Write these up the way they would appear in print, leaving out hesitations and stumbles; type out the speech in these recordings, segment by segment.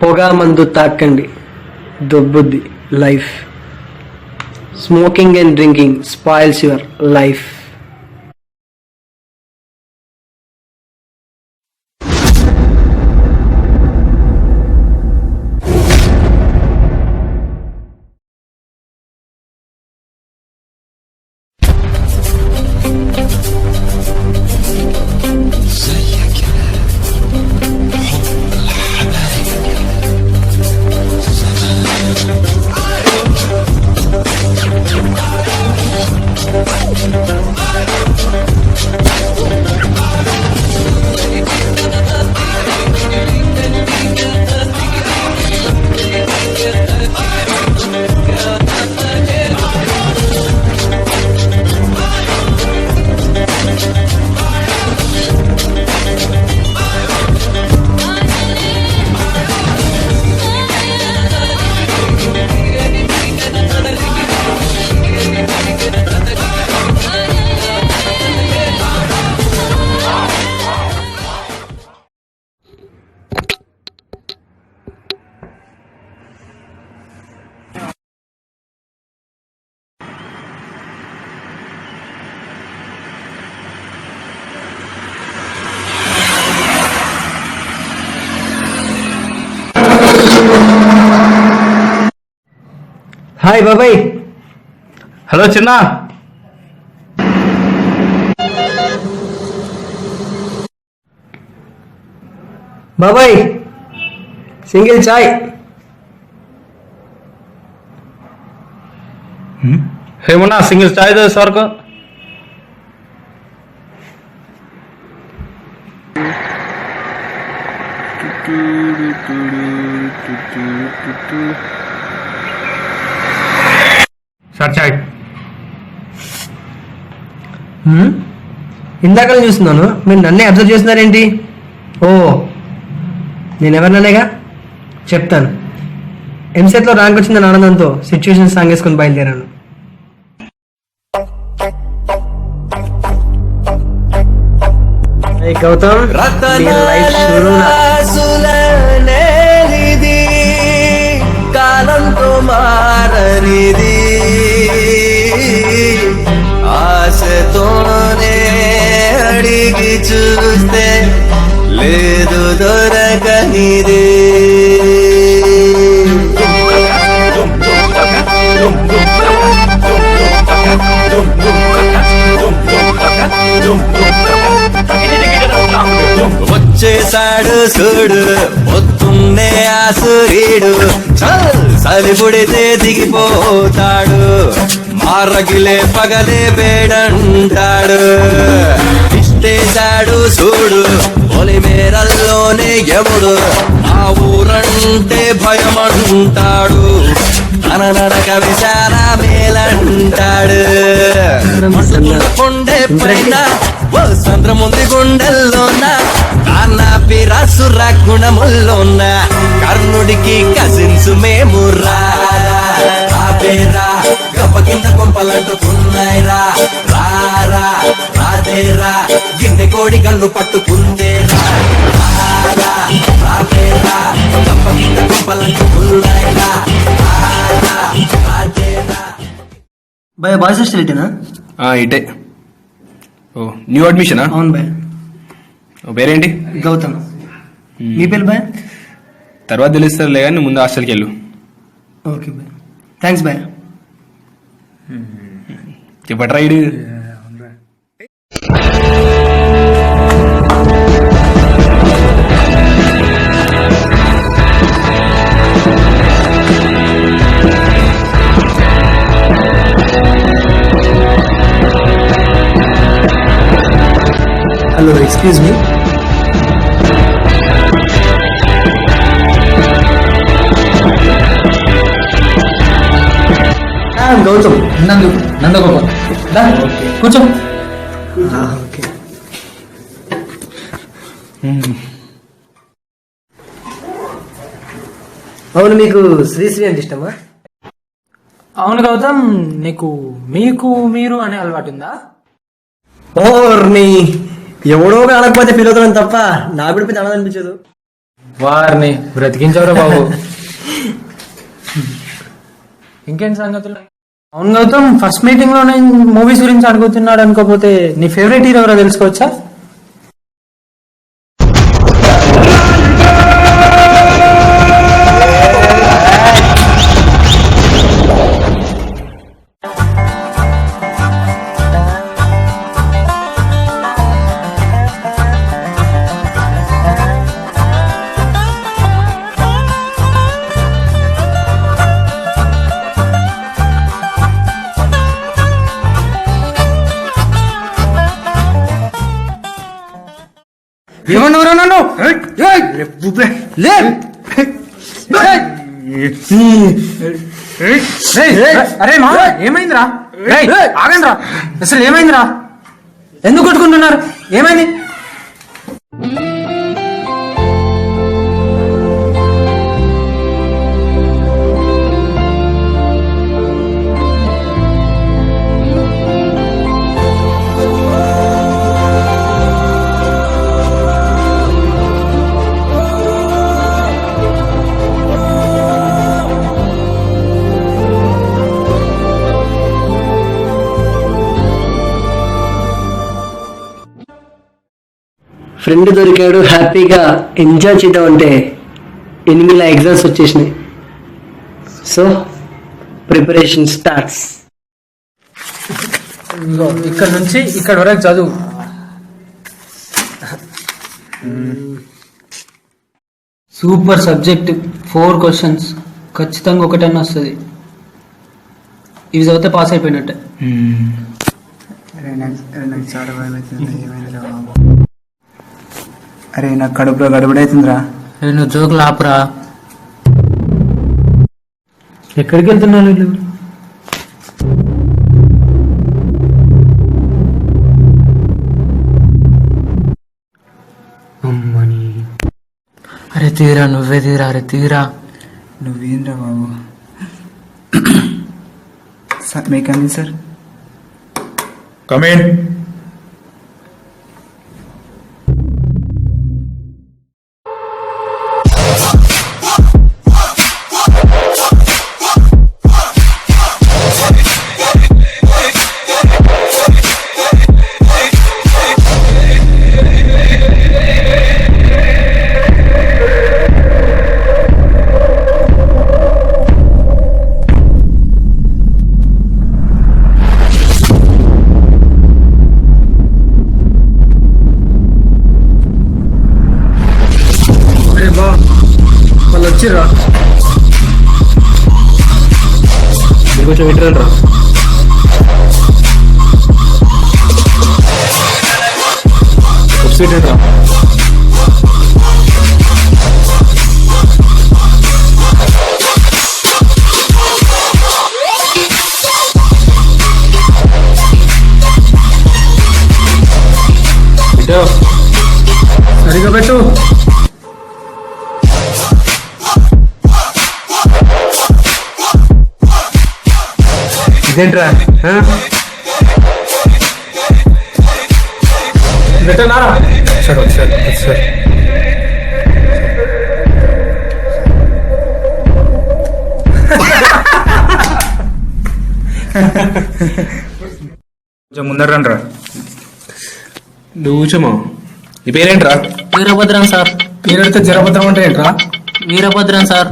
పొగ మందు తాకండి, దొబ్బుద్ది life. Smoking and drinking spoils your life. Hi బాబాయ్. హలో చిన్న. బాబాయ్ సింగిల్ చాయ్. ఏమన్నా సింగిల్ చాయ్ చేసే వరకు సార్ చాయ్. ఇందాక చూస్తున్నాను, మీరు నన్నే అబ్జర్వ్ చేస్తున్నారేంటి? ఓ నేను ఎవరిననేగా చెప్తాను. ఎంసెట్లో ర్యాంక్ వచ్చిందని ఆనందంతో సిచ్యువేషన్ సాంగ్ వేసుకొని బయలుదేరాను. గౌతమ్ కాలంతో మారనిది, ఆశతోనే అడిగి చూస్తే లేదు దొరకనిది. వచ్చేసాడు చూడు పొద్దున్నే ఆ సూర్యుడు, చలి పుడితే దిగిపోతాడు, మారగిలే పగలే వేడంటాడు. ఇష్టేశాడు చూడు పొలిమేరల్లోనే ఎముడు, ఆ ఊరంటే భయమంటాడు, తన నడక విశాల మేలంటాడు. కొండే పైన ఓ సంద్రముంది గుండెల్లోన, కాన్నాపి రాసుర గుణముల్లోన, కర్ణుడికి కజిన్స్ మేము రారా గప్ప కింద కొంపలంటుకున్నాయిరా, రారా రాదేరా గిన్నె కోడి కన్ను పట్టుకుందేరా, రారా రాదేరా గప్ప కింద కొంపలంటుకున్నాయిరా, రారా రాదేరా. బాయ్ బాయ్స్ హాస్టల్ ఇటేనా? ఇటే. ఓ న్యూ అడ్మిషనా? అవును బాయ్. పేరేంటి? గౌతమ్. మీ పేరు బాయ్? తర్వాత తెలుస్తారులే కానీ ముందు హాస్టల్కి వెళ్ళు. Okay boy, thanks boy. చెప్పట్రా ఇడు. Hello, excuse me. Gautam. Nandagopal కూర్చో. ఓకే. అవును, మీకు శ్రీశ్రీ అంటే ఇష్టమా? అవును గౌతమ్, నీకు మీకు మీరు అనే అలవాటు ఉందా? ఓర్ని ఎవడో అనకపోతే ఫీల్ అవుతున్నాను తప్ప నాకు కూడా పెద్ద అనిపించదు. వారిని బ్రతికించవరా బాబు. ఇంకేంటి సంగతులు? అవును గౌతమ్, ఫస్ట్ మీటింగ్ లోనే మూవీస్ గురించి అడుగుతున్నాడు అనుకోపోతే నీ ఫేవరెట్ హీరో ఎవరో తెలుసుకోవచ్చా? ఏమన్నావురా నన్ను? లే. అరే మా ఏమైందిరా? ఆగండిరా, అసలు ఏమైందిరా? ఎందుకు కొట్టుకుంటున్నారు? ఏమైంది? ఫ్రెండ్ దొరికాడు, హ్యాపీగా ఎంజాయ్ చేద్దామంటే 8 ఎగ్జామ్స్ వచ్చేసినాయి. So preparation starts. ఇక్కడ నుంచి ఇక్కడ వరకు చదువు. Super subject. 4 క్వశ్చన్స్ ఖచ్చితంగా ఒకటన్నా వస్తుంది. ఇవి చదివితే పాస్ అయిపోయినట్టే. అరే నాకు కడుపులో గడబడైతుందిరా. నువ్వు జోకులు ఆపురా. ఎక్కడికి వెళ్తున్నావు వీళ్ళు? అమ్మని. అరే తీరా, నువ్వే తీరా. అరే తీరా. నువ్వేంద్రా బాబు. Sir may coming sir. Come in. వాళ్ళు వచ్చిర్రా. కొంచెం వింటారా? సీట్ రా. సరిగా పెట్టు. ఇదేంట్రా? పెట్టనారా? సరే సరే సరే. కొంచెం ముందర రండి రా. నువ్వు కూర్చోమా. నీ పేరేంట్రా? వీరభద్రం సార్. పేరెడితే జరభద్రం అంటే ఏంట్రా? వీరభద్రం సార్.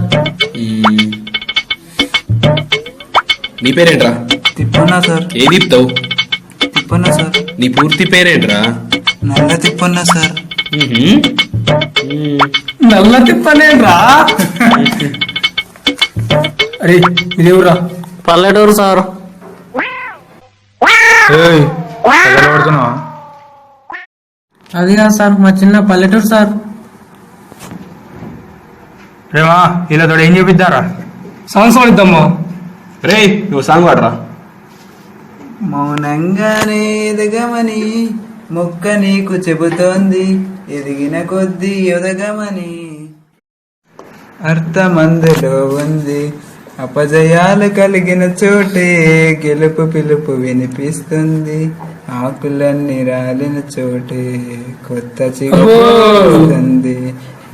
నీ పేరేంట్రా? తిప్పన్నా సార్. ఏ దీప్తావు? తిప్పన్నా సార్. నీ పూర్తి పేరేంట్రా? నల్ల తిప్పన్నా సార్. నల్ల తిప్పనేంట్రా? అరే ఇదేవురా? పల్లెటూరు సార్. పడుతున్నావా? అది కాదు సార్, మా చిన్న పల్లెటూరు సార్. రేమా ఇలా తోడు ఏం చూపిద్దారా? సాంగ్స్ వాడిద్దామా? రే నువ్వు సాంగ్ వాడరా. మౌనంగానే ఎదగమని మొక్క నీకు చెబుతోంది, ఎదిగిన కొద్దీ ఎదగమని అర్థమందులో ఉంది. అపజయాలు కలిగిన చోటే గెలుపు పిలుపు వినిపిస్తుంది. ఆకులన్నీ రాలిన చోటే కొత్త చిగురు.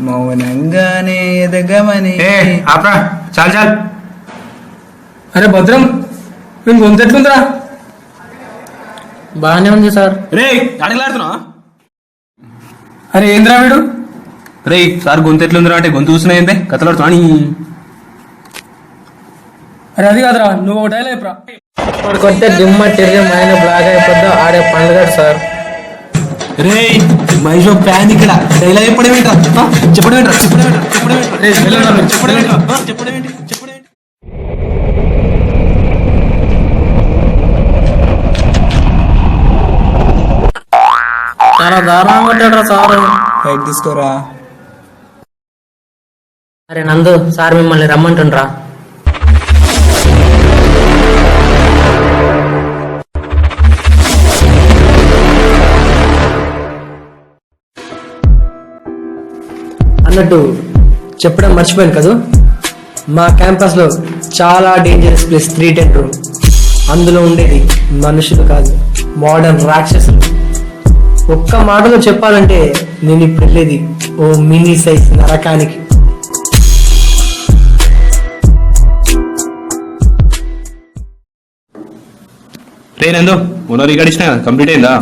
మౌనంగానే ఎదగమని. ఏ ఆపరా, చాలు చాలు. అరే భద్రం, నేను గొంతు ఎట్లుందిరా? బాగానే ఉంది సార్. రే అడగలాడుతున్నావా? అరే ఏంద్రా వీడు? రే సార్ గొంతు ఎట్లుందిరా అంటే గొంతు చూస్తున్నాయంటే కథలాడుతున్నా. అరే అది కాదురా, నువ్వు ఒక డైలాగ్ చెప్పరా. కొడితే దిమ్మ తిరిగి మైండ్ బ్లాక్ అయిపోద్దా ఆడే పండుగ సార్. రే మహేష్ ఫ్యాన్ ఇక్కడ డైలాగ్ చెప్పడం ఏంట్రా? చెప్పడం ఏంట్రా? చెప్పడం ఏంట్రా? చెప్పడం ఏంట్రా? చెప్పడం ఏంట్రా? చెప్పడం ఏంటి? చెప్పడం ఏంటి? చాలా దారుణంగా కొట్టాడు సార్. లైట్ తీసుకోరా. అరే నందు సార్ మిమ్మల్ని రమ్మంటుండ్రా. అన్నట్టు చెప్పడం మర్చిపోయాను కదా, మా క్యాంపస్లో చాలా డేంజరస్ ప్లేస్ 310 రూమ్. అందులో ఉండేది మనుషులు కాదు, మోడర్న్ రాక్షసులు. ఒక్క మాటలో చెప్పాలంటే నేను ఇప్పుడు వెళ్ళేది ఓ మినీ సైజ్ నరకానికి. రే నందు ఓనర్ రికార్డ్ ఇచ్చిన కంప్లీట్ అయిందా?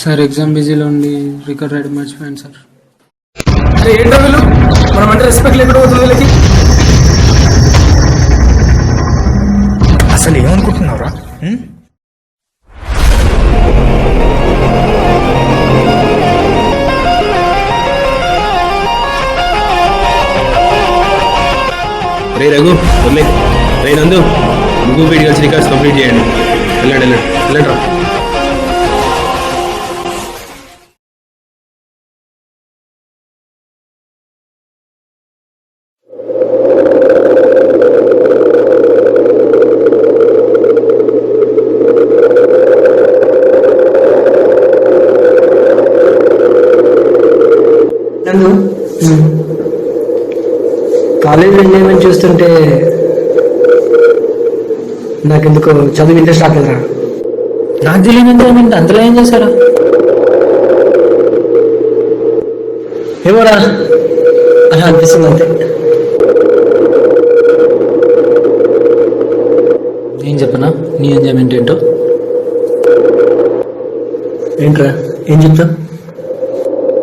సార్ ఎగ్జామ్ బిజీలో ఉండి రికార్డ్ రాయడం మర్చిపోయాను సార్. ఏంటో వీళ్ళు, మనం అంటే రెస్పెక్ట్ లేకుండా పోతుంది వీళ్ళకి. అసలు ఏమనుకుంటున్నావురా? రే రఘు వదిలే. రే నందు ముగ్గురు వీడి కలిసి రికార్డ్స్ కంప్లీట్ చేయండి. వెళ్ళండి వెళ్ళండి వెళ్ళండి రా. నన్ను కాలేజ్ ఎంజాయ్మెంట్ చూస్తుంటే నాకెందుకో చదువు ఇంట్రెస్ట్ రాలేదురా. నాకు తెలియని ఎంజాయ్మెంట్ అందులో ఏం చేశారా? ఏమోరా, అలా అనిపిస్తుంది అంతే. ఏం చెప్పనా నీ ఎంజాయ్మెంట్ ఏంటో? ఏంట్రా ఏం చెప్తా?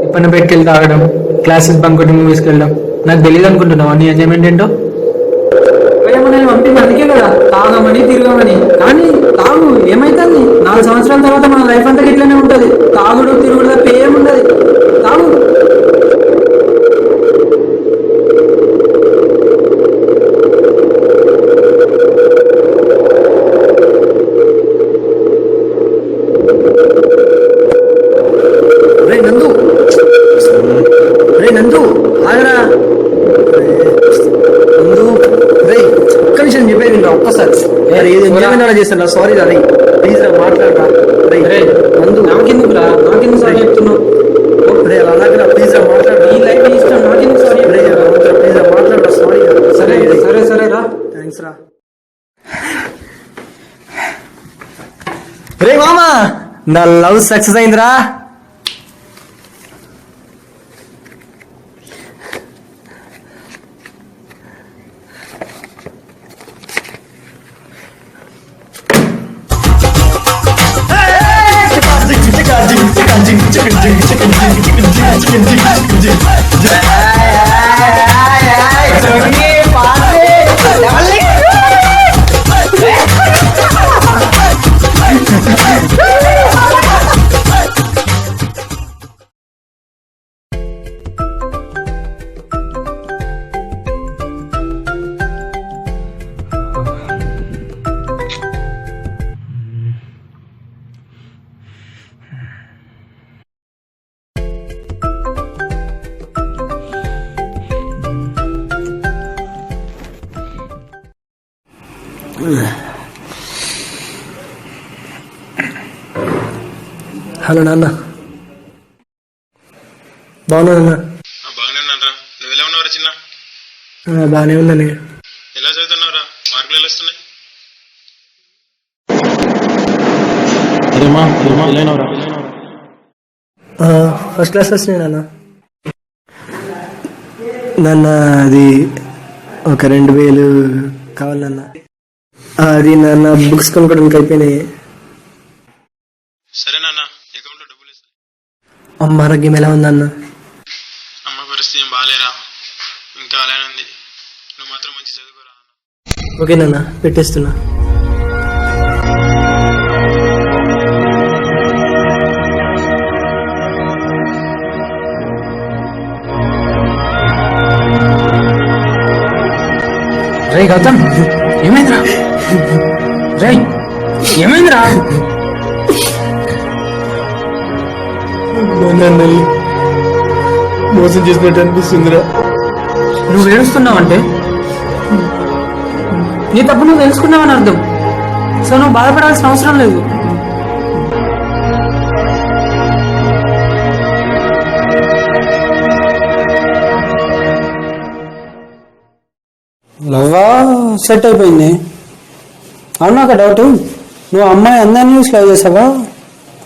ఇప్పటి బయటకు వెళ్ళి తాగడం, క్లాసెస్ బంక్ కొట్టి మూవీస్కి వెళ్ళడం. నాకు తెలియదు అనుకుంటున్నావా నీ ఎంజాయ్మెంట్ ఏంటో? నేను పంపింది అందుకే కదా, తాగమని తిరగమని. కానీ తాగు ఏమైతుంది, 4 సంవత్సరాల తర్వాత మన లైఫ్ అంతా ఇట్లనే ఉంటది. తాగుడు తిరుగుడు తప్ప ఏముండదు. తాగు. రే నందు, రే నందు ఆగరా. నందు రే ఒక్క నిమిషం చెప్పేది ఇంకా ఒక్కసారి. ఏదైనా చేస్తాను, సారీ రా. రే ప్లీజ్ రా, మాట్లాడరా. రే నందు నాకెందుకు రా, నాకెందుకు సారీ చెప్తున్నావు? రే అలా అనకురా, ప్లీజ్ రా మాట్లాడరా. ఈ లైఫ్ ఇష్టం, నాకెందుకు సారీ? రే ప్లీజ్ రా మాట్లాడరా, సారీ. సరే సరే సరే రా. థ్యాంక్స్ రా. రే మామా, నా లవ్ సక్సెస్ అయిందిరా. హలో నాన్న, బాగున్నా నాన్న? బాగానే ఉన్నారా? నువ్వు ఎలా ఉన్నావురా చిన్న? బాగానే ఉన్నాను. ఎలా చదువుతున్నావురా? మార్కులు ఎలా వస్తున్నాయి? ఫస్ట్ క్లాస్ వచ్చినాయి నాన్న. నాన్న అది ఒక 2000 కావాలి నాన్న. అది నాన్న బుక్స్ కొనుక్కోవడానికి అయిపోయినాయి. సరే నాన్న, అకౌంట్లో డబ్బులు ఇస్తా. అమ్మ ఆరోగ్యం ఎలా ఉందన్న? అమ్మ పరిస్థితి ఏం బాగాలేరా, ఇంకా అలానే ఉంది. నువ్వు మాత్రం మంచి చదువుకోరా. ఓకే నాన్న, పెట్టేస్తున్నా. రే గౌతమ్, ఏమైందిరా? రే ఏమైందిరా? మోసం చేసినట్టు అనిపిస్తుందిరా. నువ్వు ఏడుస్తున్నావంటే నీ తప్పు నువ్వు తెలుసుకున్నావని అర్థం. సో నువ్వు బాధపడాల్సిన అవసరం లేదు. లవ్వా సెట్ అయిపోయింది. అవును, ఒక డౌట్, నువ్వు అమ్మాయి అందరినీ చూసి లవ్ చేసావా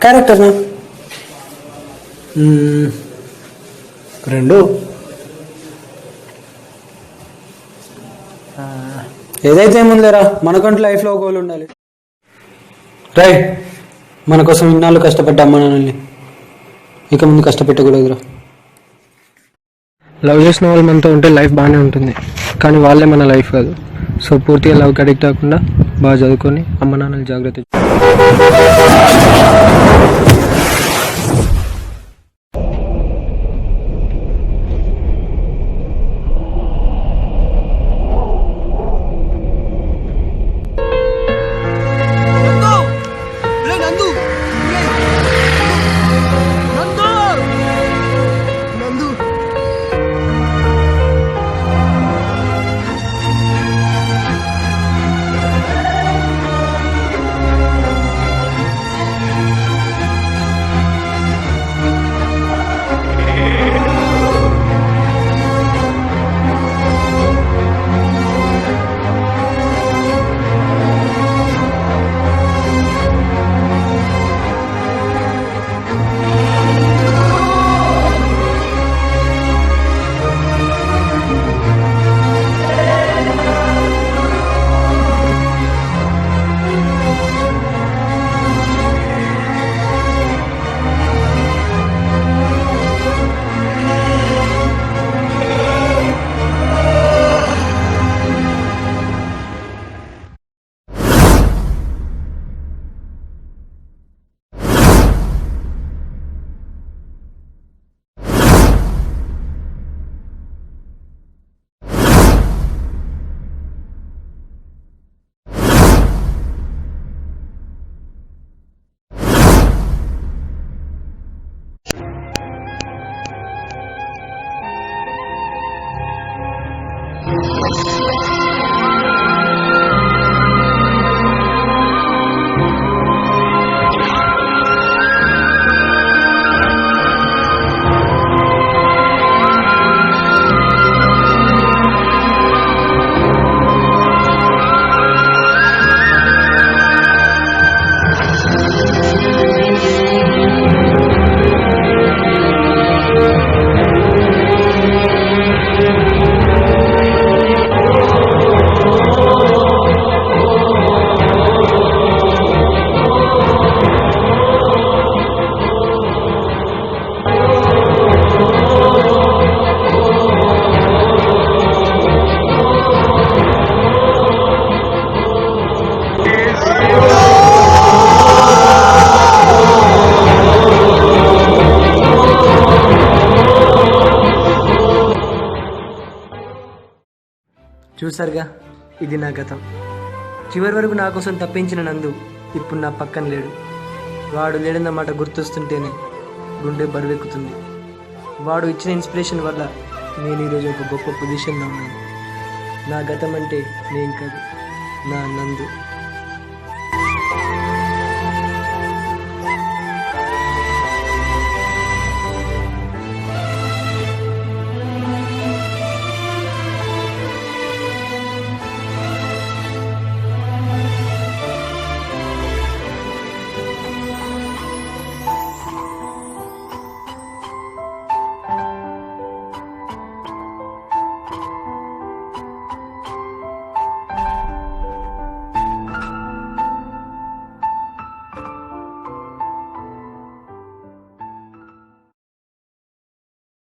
క్యారెక్టర్నా? రెండు. ఏదైతే ఏముందిలేరా, మనకంటూ లైఫ్లో గోల్ ఉండాలి. రైట్, మన కోసం ఇన్నాళ్ళు కష్టపడ్డ అమ్మ నాన్నల్ని ఇక ముందు కష్టపెట్టకూడదురా. లవ్ చేసిన వాళ్ళు మనతో ఉంటే లైఫ్ బాగానే ఉంటుంది, కానీ వాళ్ళే మన లైఫ్ కాదు. సో పూర్తిగా లవ్కి అడిక్ట్ అవ్వకుండా బాగా చదువుకొని అమ్మ నాన్నలు జాగ్రత్త. చూసారుగా, ఇది నా గతం. చివరి వరకు నా కోసం తప్పించిన నందు ఇప్పుడు నా పక్కన లేడు. వాడు లేడన్నమాట గుర్తొస్తుంటేనే గుండె బరువెక్కుతుంది. వాడు ఇచ్చిన ఇన్స్పిరేషన్ వల్ల నేను ఈరోజు ఒక గొప్ప పొజిషన్లో ఉన్నాను. నా గతం అంటే నేను కాదు, నా నందు.